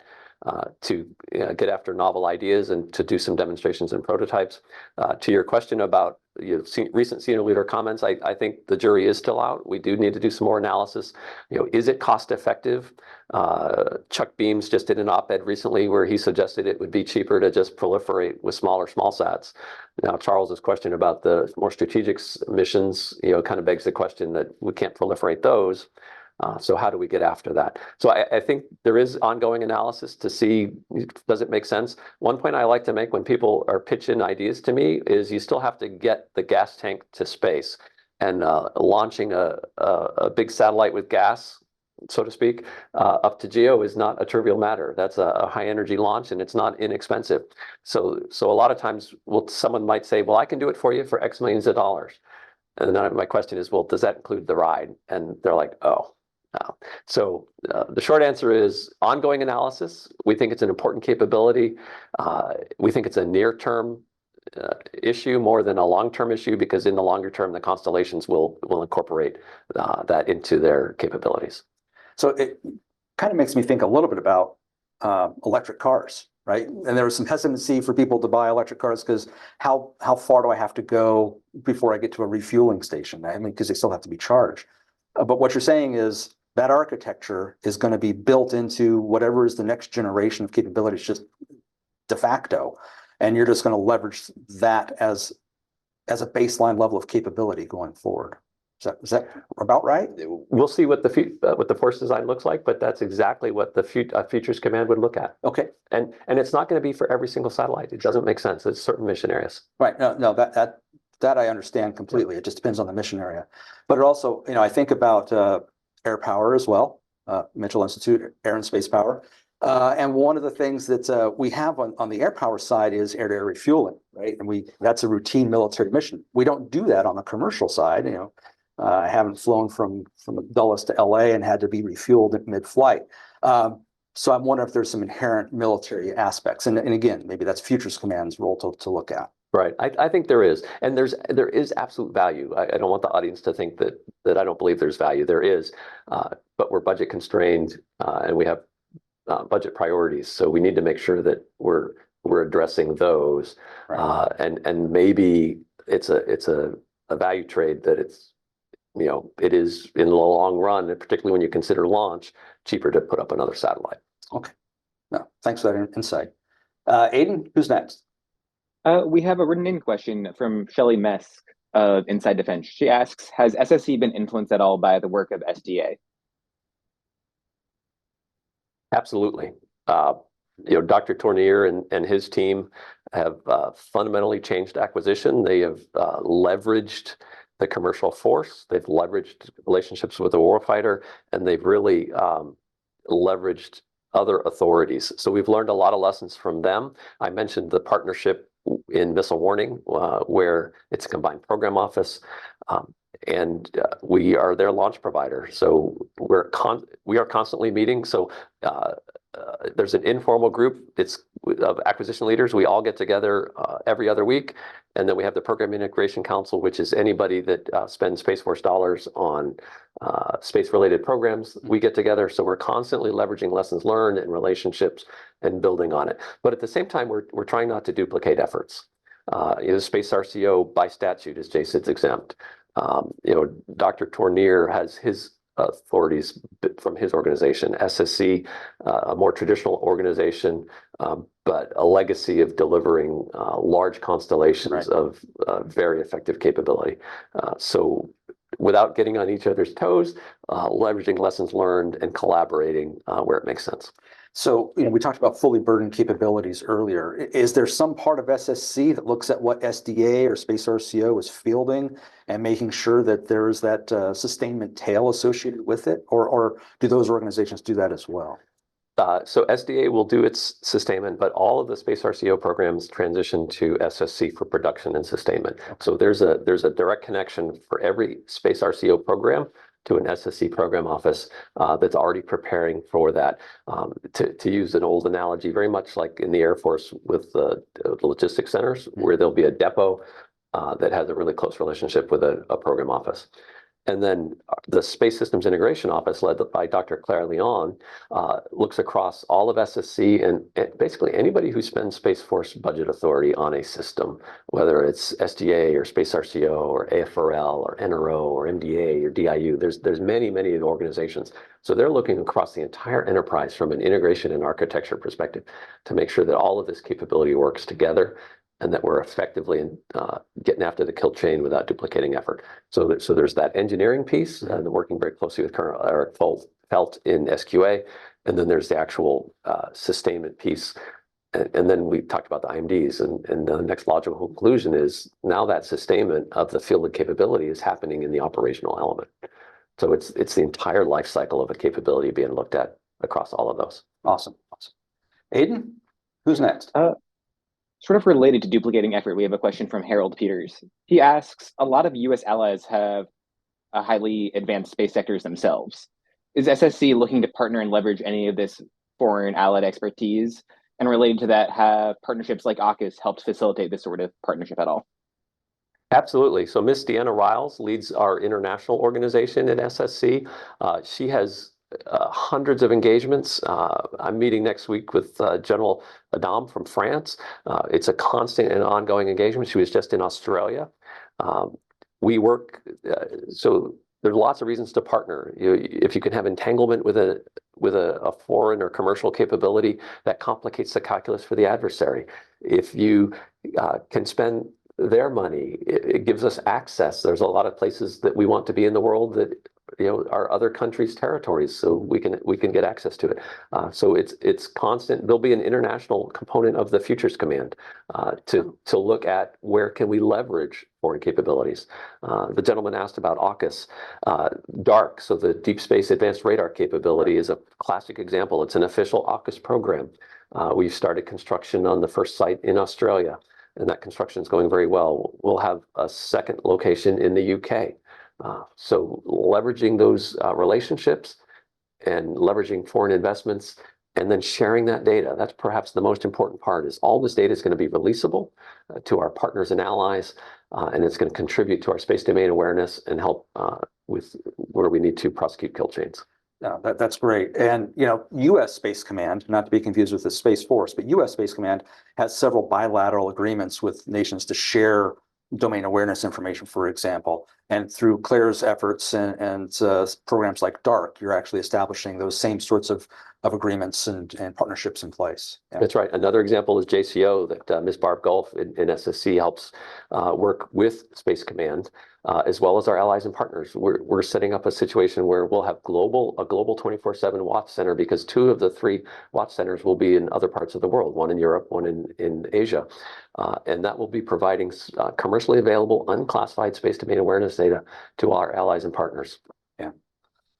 to get after novel ideas and to do some demonstrations and prototypes. To your question about recent senior leader comments, I think the jury is still out. We do need to do some more analysis. Is it cost effective? Chuck Beams just did an op-ed recently where he suggested it would be cheaper to just proliferate with smaller small sats. Now, Charles's question about the more strategic missions, kind of begs the question that we can't proliferate those. So how do we get after that? So I think there is ongoing analysis to see, does it make sense? One point I like to make when people are pitching ideas to me is you still have to get the gas tank to space. And launching a big satellite with gas, so to speak, up to GEO is not a trivial matter. That's a high energy launch and it's not inexpensive. So a lot of times someone might say, well, I can do it for you for X millions of dollars. And then my question is, well, does that include the ride? And they're like, oh. No. So the short answer is ongoing analysis. We think it's an important capability. We think it's a near-term issue more than a long-term issue because in the longer term, the constellations will incorporate that into their capabilities. So it kind of makes me think a little bit about electric cars, right? And there was some hesitancy for people to buy electric cars because how far do I have to go before I get to a refueling station? I mean, because they still have to be charged. But what you're saying is that architecture is going to be built into whatever is the next generation of capabilities, just de facto, and you're just going to leverage that as a baseline level of capability going forward. Is that about right? We'll see what the force design looks like, but that's exactly what the Futures Command would look at. Okay, and it's not going to be for every single satellite. It doesn't make sense. It's certain mission areas. Right. No, that I understand completely. It just depends on the mission area. But it also, I think about air power as well, Mitchell Institute, Air and Space Power. And one of the things that we have on the air power side is air-to-air refueling, right? And that's a routine military mission. We don't do that on the commercial side. I haven't flown from Dulles to LA and had to be refueled at mid-flight. So I'm wondering if there's some inherent military aspects. And again, maybe that's Futures Command's role to look at. Right. I think there is. And there is absolute value. I don't want the audience to think that I don't believe there's value. There is. But we're budget constrained and we have budget priorities. So we need to make sure that we're addressing those. Right. And maybe it's a value trade that it is in the long run, and particularly when you consider launch, cheaper to put up another satellite. Okay. No, thanks for that insight. Aiden, who's next? We have a written in question from Shelley Mesk of Inside Defense. She asks, has SSC been influenced at all by the work of SDA? Absolutely. Dr. Tournier and his team have fundamentally changed acquisition. They have leveraged the commercial force. They've leveraged relationships with the warfighter, and they've really leveraged other authorities. So we've learned a lot of lessons from them. I mentioned the partnership in missile warning, where it's a combined program office, and we are their launch provider. So we are constantly meeting. So there's an informal group. It's of acquisition leaders. We all get together every other week, and then we have the Program Integration Council, which is anybody that spends Space Force dollars on space-related programs. We get together, so we're constantly leveraging lessons learned and relationships and building on it. But at the same time, we're trying not to duplicate efforts. Space RCO by statute is JCIDS exempt. Dr. Tournier has his authorities from his organization, SSC, a more traditional organization, but a legacy of delivering large constellations of very effective capability. So without getting on each other's toes, leveraging lessons learned and collaborating where it makes sense. So, we talked about fully burdened capabilities earlier. Is there some part of SSC that looks at what SDA or Space RCO is fielding and making sure that there is that sustainment tail associated with it? Or do those organizations do that as well? So SDA will do its sustainment, but all of the Space RCO programs transition to SSC for production and sustainment. Okay. So there's a direct connection for every Space RCO program to an SSC program office that's already preparing for that. To use an old analogy, very much like in the Air Force with the logistics centers, where there'll be a depot that has a really close relationship with a program office. And then the Space Systems Integration Office, led by Dr. Claire Leon, looks across all of SSC and basically anybody who spends Space Force budget authority on a system, whether it's SDA or Space RCO or AFRL or NRO or MDA or DIU. There's many organizations. So they're looking across the entire enterprise from an integration and architecture perspective to make sure that all of this capability works together, and that we're effectively getting after the kill chain without duplicating effort. So there's that engineering piece, and working very closely with Colonel Eric Felt in SQA, and then there's the actual sustainment piece. And then we talked about the IMDs, and the next logical conclusion is now that sustainment of the fielded capability is happening in the operational element. So it's the entire life cycle of a capability being looked at across all of those. Awesome. Aiden, who's next? Sort of related to duplicating effort, we have a question from Harold Peters. He asks, a lot of US allies have highly advanced space sectors themselves. Is SSC looking to partner and leverage any of this foreign allied expertise? And related to that, have partnerships like AUKUS helped facilitate this sort of partnership at all? Absolutely. So Miss Deanna Riles leads our international organization at SSC. She has hundreds of engagements. I'm meeting next week with General Adam from France. It's a constant and ongoing engagement. She was just in Australia. We work, so there's lots of reasons to partner. If you can have entanglement with a foreign or commercial capability, that complicates the calculus for the adversary. If you can spend their money, it gives us access. There's a lot of places that we want to be in the world that are other countries' territories, so we can get access to it. So it's constant. There'll be an international component of the Futures Command to look at where can we leverage foreign capabilities. The gentleman asked about AUKUS. DARC, so the Deep Space Advanced Radar capability, is a classic example. It's an official AUKUS program. We've started construction on the first site in Australia, and that construction is going very well. We'll have a second location in the UK. So leveraging those relationships and leveraging foreign investments and then sharing that data, that's perhaps the most important part. Is all this data is going to be releasable to our partners and allies, and it's going to contribute to our space domain awareness and help with where we need to prosecute kill chains. Yeah, that's great. And, U.S. Space Command, not to be confused with the Space Force, but U.S. Space Command has several bilateral agreements with nations to share domain awareness information, for example. And through Claire's efforts and programs like DARK, you're actually establishing those same sorts of agreements and partnerships in place. Yeah. That's right. Another example is JCO that Ms. Barb Gulf in SSC helps work with Space Command, as well as our allies and partners. We're setting up a situation where we'll have a global 24/7 watch center, because 2 of the 3 watch centers will be in other parts of the world, one in Europe, one in Asia. And that will be providing commercially available, unclassified space domain awareness data to our allies and partners. Yeah.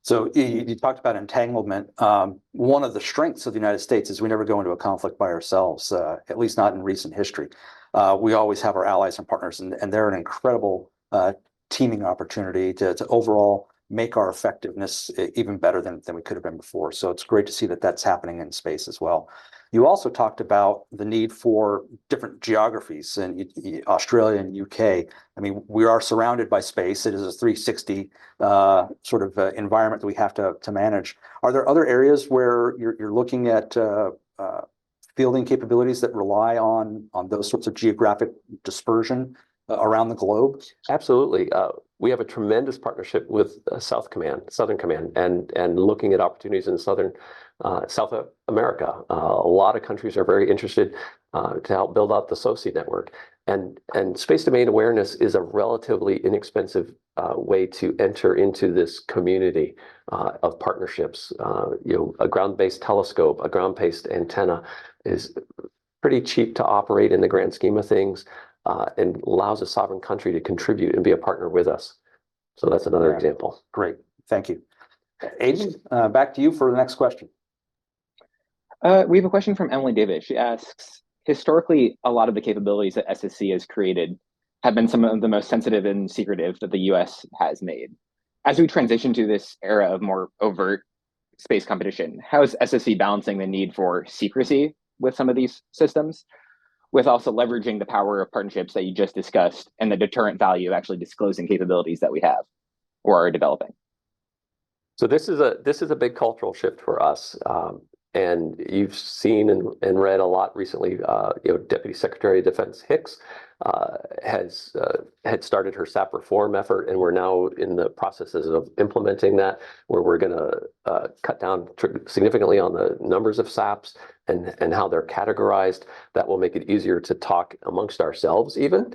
So you talked about entanglement. One of the strengths of the United States is we never go into a conflict by ourselves, at least not in recent history. We always have our allies and partners, and they're an incredible teaming opportunity to overall make our effectiveness even better than we could have been before. So it's great to see that that's happening in space as well. You also talked about the need for different geographies in Australia and UK. I mean, we are surrounded by space. It is a 360 sort of environment that we have to manage. Are there other areas where you're looking at fielding capabilities that rely on those sorts of geographic dispersion around the globe? Absolutely. We have a tremendous partnership with Southern Command, and looking at opportunities in South America. A lot of countries are very interested to help build out the SOCI network. And space domain awareness is a relatively inexpensive way to enter into this community of partnerships. A ground-based telescope, a ground-based antenna is pretty cheap to operate in the grand scheme of things, and allows a sovereign country to contribute and be a partner with us. So that's another example. Great, thank you. Aidan, back to you for the next question. We have a question from Emily Davis. She asks, historically, a lot of the capabilities that SSC has created have been some of the most sensitive and secretive that the US has made. As we transition to this era of more overt space competition, how is SSC balancing the need for secrecy with some of these systems, with also leveraging the power of partnerships that you just discussed and the deterrent value of actually disclosing capabilities that we have or are developing? So this is a big cultural shift for us. And you've seen and read a lot recently. Deputy Secretary of Defense Hicks had started her SAP reform effort, and we're now in the processes of implementing that, where we're going to cut down significantly on the numbers of SAPs and how they're categorized. That will make it easier to talk amongst ourselves, even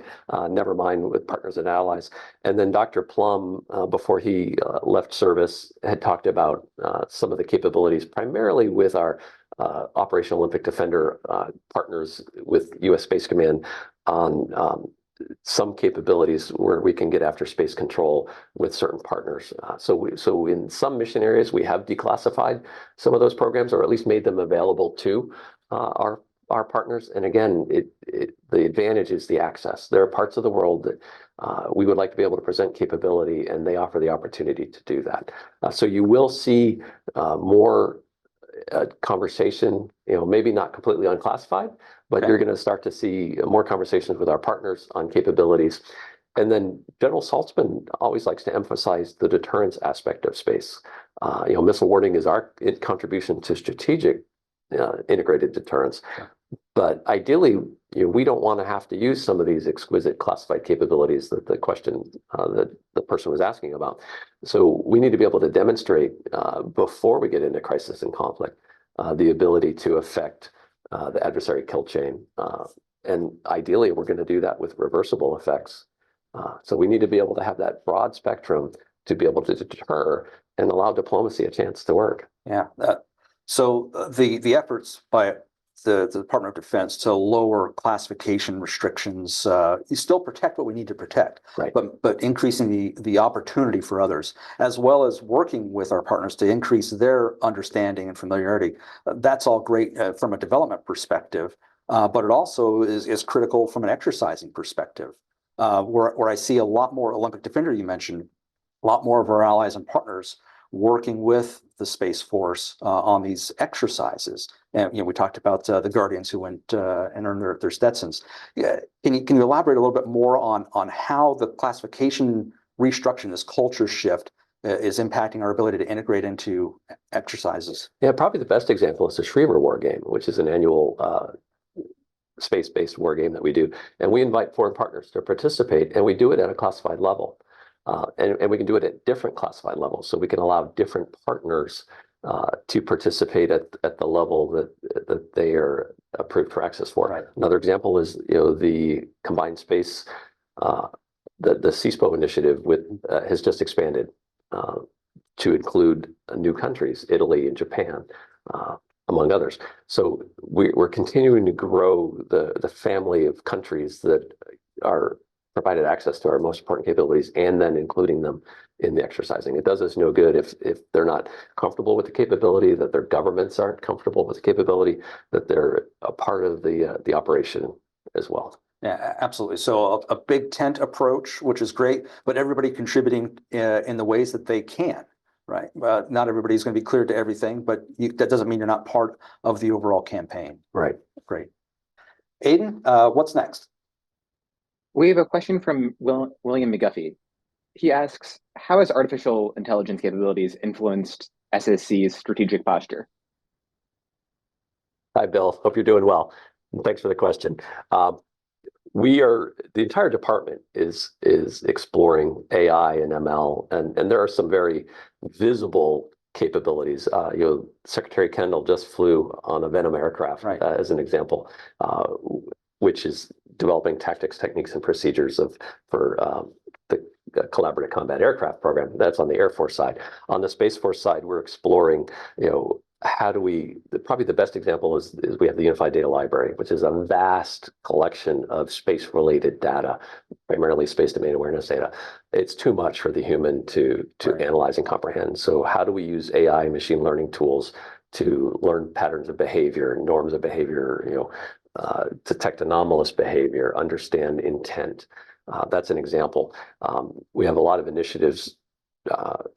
never mind with partners and allies. And then Dr. Plum, before he left service, had talked about some of the capabilities, primarily with our Operation Olympic Defender partners with U.S. Space Command, on some capabilities where we can get after space control with certain partners. So in some mission areas, we have declassified some of those programs, or at least made them available to our partners. And again, the advantage is the access. There are parts of the world that we would like to be able to present capability, and they offer the opportunity to do that. So you will see more conversation, maybe not completely unclassified, but you're going to start to see more conversations with our partners on capabilities. And then General Saltzman always likes to emphasize the deterrence aspect of space. Missile warning is our contribution to strategic integrated deterrence. But ideally, we don't want to have to use some of these exquisite classified capabilities that the question that the person was asking about. So we need to be able to demonstrate before we get into crisis and conflict the ability to affect the adversary kill chain. And ideally, we're going to do that with reversible effects. So we need to be able to have that broad spectrum to be able to deter and allow diplomacy a chance to work. Yeah. So the efforts by the Department of Defense to lower classification restrictions, you still protect what we need to protect, right? But increasing the opportunity for others, as well as working with our partners to increase their understanding and familiarity. That's all great from a development perspective, but it also is critical from an exercising perspective, where I see a lot more Olympic Defender, you mentioned, a lot more of our allies and partners working with the Space Force on these exercises. And we talked about the Guardians who went and earned their Stetsons. Can you elaborate a little bit more on how the classification restructuring, this culture shift, is impacting our ability to integrate into exercises? Yeah, probably the best example is the Schriever War Game, which is an annual space-based war game that we do. And we invite foreign partners to participate, and we do it at a classified level. And we can do it at different classified levels. So we can allow different partners to participate at the level that they are approved for access for. Right. Another example is, the combined space, the CSPO initiative has just expanded to include new countries, Italy and Japan, among others. So we're continuing to grow the family of countries that are provided access to our most important capabilities, and then including them in the exercising. It does us no good if they're not comfortable with the capability, that their governments aren't comfortable with the capability, that they're a part of the operation as well. Yeah, absolutely. So a big tent approach, which is great, but everybody contributing in the ways that they can, right? Not everybody's going to be clear to everything, but that doesn't mean you're not part of the overall campaign. Right. Great. Aiden, what's next? We have a question from William McGuffey. He asks, how has artificial intelligence capabilities influenced SSC's strategic posture? Hi, Bill. Hope you're doing well. Thanks for the question. The entire department is exploring AI and ML, and there are some very visible capabilities. Secretary Kendall just flew on a Venom aircraft, right, as an example, which is developing tactics, techniques, and procedures for the collaborative combat aircraft program. That's on the Air Force side. On the Space Force side, we're exploring, how do probably the best example is we have the Unified Data Library, which is a vast collection of space-related data, primarily space domain awareness data. It's too much for the human to right, analyze and comprehend. So how do we use AI and machine learning tools to learn patterns of behavior, norms of behavior, detect anomalous behavior, understand intent? That's an example. We have a lot of initiatives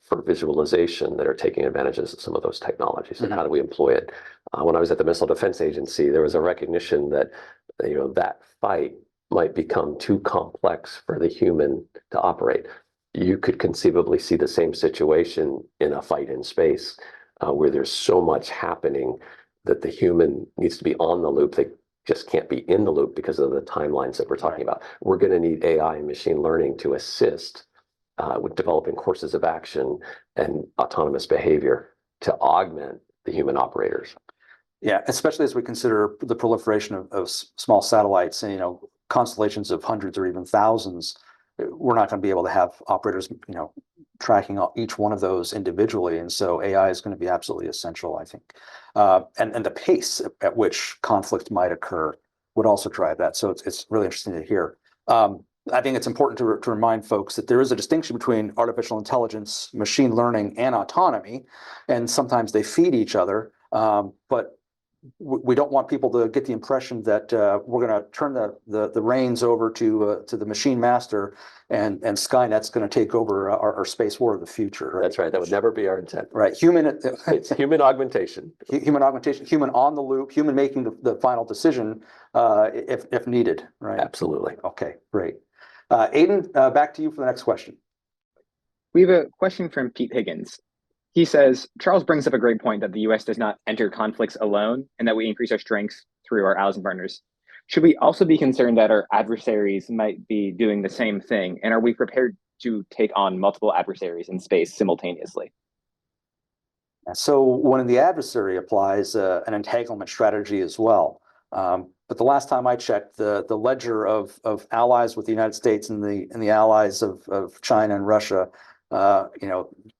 for visualization that are taking advantages of some of those technologies, and how do we employ it? When I was at the Missile Defense Agency, there was a recognition that that fight might become too complex for the human to operate. You could conceivably see the same situation in a fight in space, where there's so much happening that the human needs to be on the loop. They just can't be in the loop because of the timelines that we're talking about. We're going to need AI and machine learning to assist with developing courses of action and autonomous behavior to augment the human operators. Yeah, especially as we consider the proliferation of small satellites and, constellations of hundreds or even thousands. We're not going to be able to have operators, tracking each one of those individually. And so AI is going to be absolutely essential, I think. And the pace at which conflict might occur would also drive that. So it's really interesting to hear. I think it's important to remind folks that there is a distinction between artificial intelligence, machine learning, and autonomy, and sometimes they feed each other. But we don't want people to get the impression that we're going to turn the reins over to the machine master, and Skynet's going to take over our space war of the future. Right? That's right. That would never be our intent. Right. It's human augmentation. Human augmentation, human on the loop, human making the final decision if needed. Right. Absolutely. Okay, great. Aiden, back to you for the next question. We have a question from Pete Higgins. He says, Charles brings up a great point that the U.S. does not enter conflicts alone and that we increase our strengths through our allies and partners. Should we also be concerned that our adversaries might be doing the same thing? And are we prepared to take on multiple adversaries in space simultaneously? So when the adversary applies an entanglement strategy as well. But the last time I checked, the ledger of allies with the United States and the allies of China and Russia,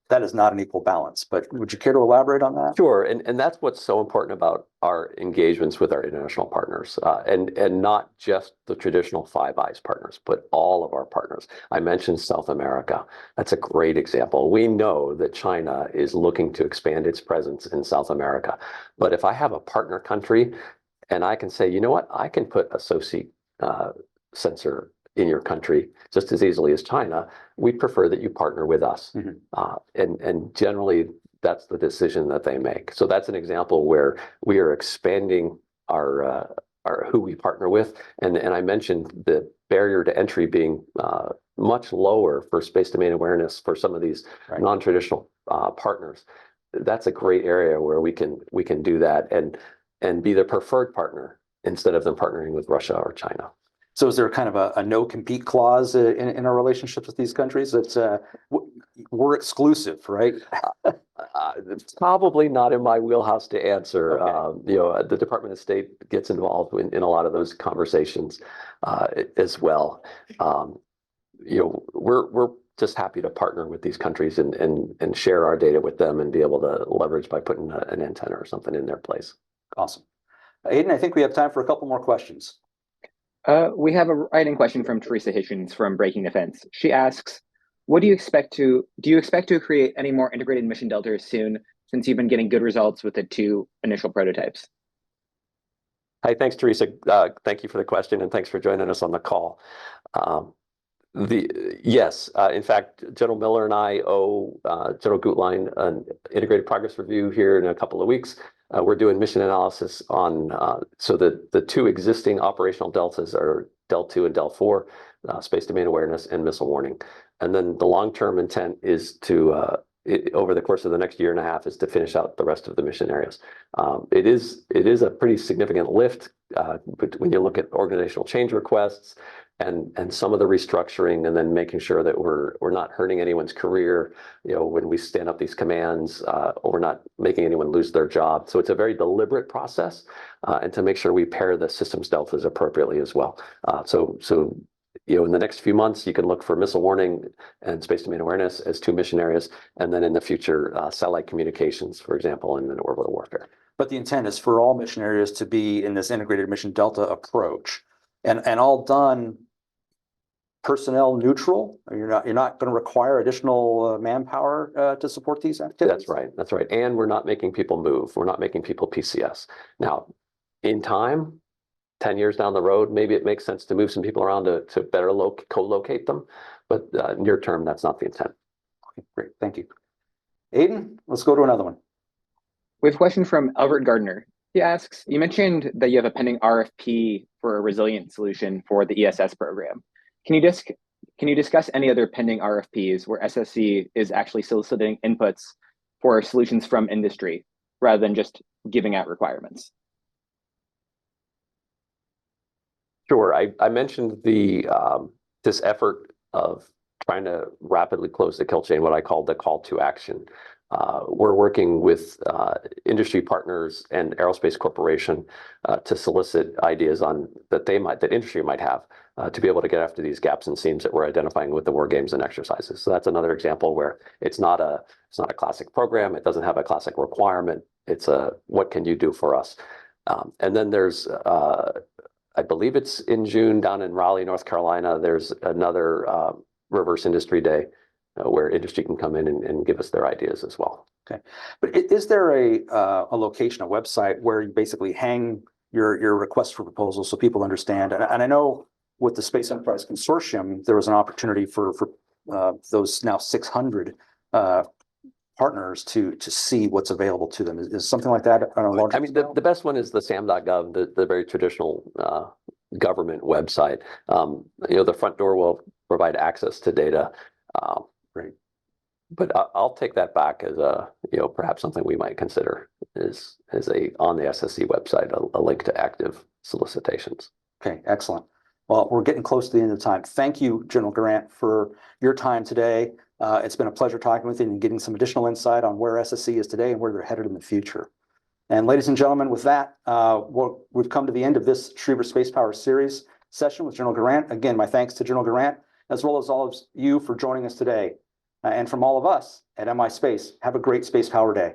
that is not an equal balance. But would you care to elaborate on that? Sure, and that's what's so important about our engagements with our international partners, and not just the traditional Five Eyes partners, but all of our partners. I mentioned South America. That's a great example. We know that China is looking to expand its presence in South America. But if I have a partner country and I can say, you know what, I can put a SOSI sensor in your country just as easily as China, we prefer that you partner with us. Mm-hmm. And generally, that's the decision that they make. So that's an example where we are expanding our who we partner with. And I mentioned the barrier to entry being much lower for space domain awareness for some of these non-traditional partners. That's a great area where we can do that and be the preferred partner instead of them partnering with Russia or China. So is there kind of a no-compete clause in our relationships with these countries that we're exclusive, right? It's probably not in my wheelhouse to answer. Okay. The Department of State gets involved in a lot of those conversations as well. We're just happy to partner with these countries and share our data with them and be able to leverage by putting an antenna or something in their place. Awesome. Aidan, I think we have time for a couple more questions. We have a writing question from Teresa Hitchens from Breaking Defense. She asks, do you expect to create any more integrated mission deltas soon, since you've been getting good results with the 2 initial prototypes? Hi, thanks, Teresa. Thank you for the question, and thanks for joining us on the call. Yes, in fact, General Miller and I owe General Gutlein an integrated progress review here in a couple of weeks. We're doing mission analysis on, so that the 2 existing operational deltas are Del 2 and Del 4, space domain awareness and missile warning. And then the long-term intent is to, over the course of the next year and a half, is to finish out the rest of the mission areas. It is a pretty significant lift when you look at organizational change requests and some of the restructuring, and then making sure that we're not hurting anyone's career, when we stand up these commands, or we're not making anyone lose their job. So it's a very deliberate process, and to make sure we pair the systems deltas appropriately as well. So in the next few months, you can look for missile warning and space domain awareness as 2 mission areas, and then in the future, satellite communications, for example, and then orbital warfare. But the intent is for all mission areas to be in this integrated mission delta approach, and all done personnel neutral. You're not going to require additional manpower to support these activities. That's right. And we're not making people move. We're not making people PCS. Now, in time, 10 years down the road, maybe it makes sense to move some people around to better co-locate them. But near term, that's not the intent. Okay, great, thank you. Aidan, let's go to another one. We have a question from Albert Gardner. He asks, you mentioned that you have a pending RFP for a resilient solution for the ESS program. Can you discuss any other pending RFPs where SSC is actually soliciting inputs for solutions from industry rather than just giving out requirements? Sure. I mentioned this effort of trying to rapidly close the kill chain, what I call the call to action. We're working with industry partners and Aerospace Corporation to solicit ideas that industry might have to be able to get after these gaps and seams that we're identifying with the war games and exercises. So that's another example where it's not a classic program. It doesn't have a classic requirement. It's what can you do for us? And then there's I believe it's in June down in Raleigh, North Carolina. There's another reverse industry day where industry can come in and give us their ideas as well. Okay, but is there a location, a website where you basically hang your request for proposals so people understand? And I know with the Space Enterprise Consortium, there was an opportunity for those now 600 partners to see what's available to them. Is something like that on a larger scale? The best one is the SAM.gov, the very traditional government website. The front door will provide access to data. Great. But I'll take that back as perhaps something we might consider is on the SSC website, a link to active solicitations. Okay, excellent. Well, we're getting close to the end of the time. Thank you, General Garrant, for your time today. It's been a pleasure talking with you and getting some additional insight on where SSC is today and where they're headed in the future. And ladies and gentlemen, with that, we've come to the end of this Schriever Spacepower series session with General Garrant. Again, my thanks to General Garrant, as well as all of you for joining us today. And from all of us at MI Space, have a great Space Power Day.